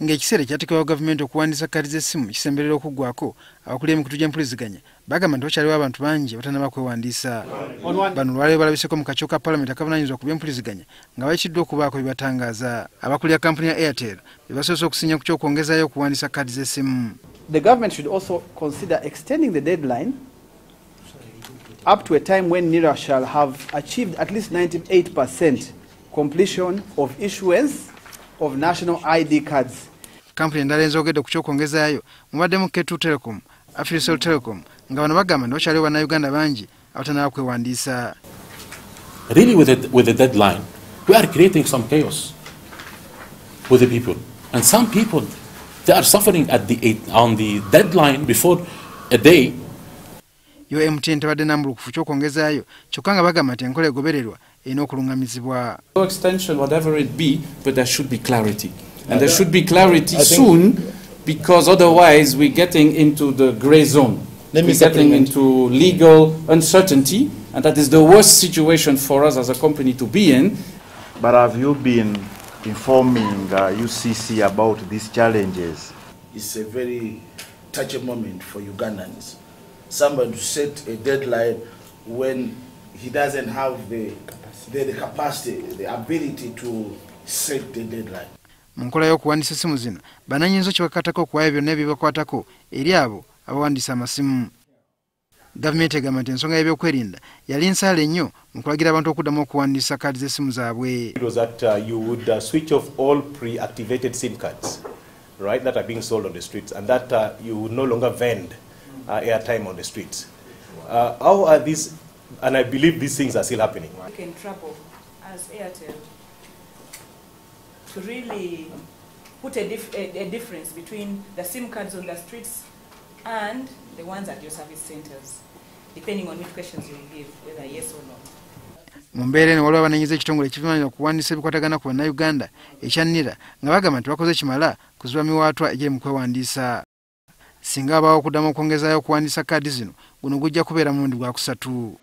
ng'ekiseera ekyateekebwawo gavumenti okuwandiisa kaadi z'essimu kisemberera okuggwako abakulira emikutu gy'empuliziganya bagamba nti wakyaliwo abantu bangi abatanaba kwewandiisa. Bano olwaleero balabiseeko mu kakiiko ka palamenti akavunayizibwa ku by'empuliziganya nga bayikiddwa okubaako bye batangaaza. Abakulira kampuni ya Airtel be basoose okusinya ku ky'okwongezaayo okuwandiisa kaadi z'essimu. The government should also consider extending the deadline up to a time when NIRA shall have achieved at least 98% completion of issuance of national ID cards. Kampuni endala enzoogedde ku ky'okwongezaayo mubaddemu K2 Telecom, Africell Telecom nga bano bagamba nti wakyaliwo bannayuganda bangi abatanaba kwewandiisa. Really with the deadline, we are creating some chaos with the people. And some people, they are suffering on the deadline before a day. UMTN tebadde nambulukufu ky'okwongezaayo kyokka nga bagamba nti enkola egobererwa erina okulungamizibwa. No extension, whatever it be, but there should be clarity. And there should be clarity soon, because otherwise we're getting into the grey zone. We're getting into legal uncertainty, and that is the worst situation for us as a company to be in. But have you been informing UCC about these challenges? It's a very touchy moment for Ugandans. Somebody to set a deadline when he doesn't have the capacity, the ability to set the deadline. Mu nkola y'okuwandiisa essimu zino bannannyinizo kibakatako okuwaayo byonna ebibakwatako eri abo abawandiisa amasimu. Gavumenti egamba nti ensonga y'ebyokwerinda yali nsaale nnyo mu kulagira abantu okuddamu okuwandiisa kaadi z'essimu zaabwe. It was that you would switch off all pre-activated SIM cards, right, that are being sold on the streets, and that you would no longer vend airtime on the streets. How are these, and I believe these things are still happening. We can trouble as Airtel to really put a difference between the SIM cards on the streets and the ones at your service centers, depending on which questions you give, whether yes or no. Mu mbeera eno waliwo abananyiza ekitongole ekivunaanyizibwa kuwandiisa ebikwatagana ku bannayuganda ekya NIRA nga bagamba nti bakoze kimala kuziba miwaatwa egiri mu kwewandiisa. Singa abaawo okuddamu okwongezaayo okuwandiisa kaadi zino guno gujja kubeera mulundi gwa kusatu.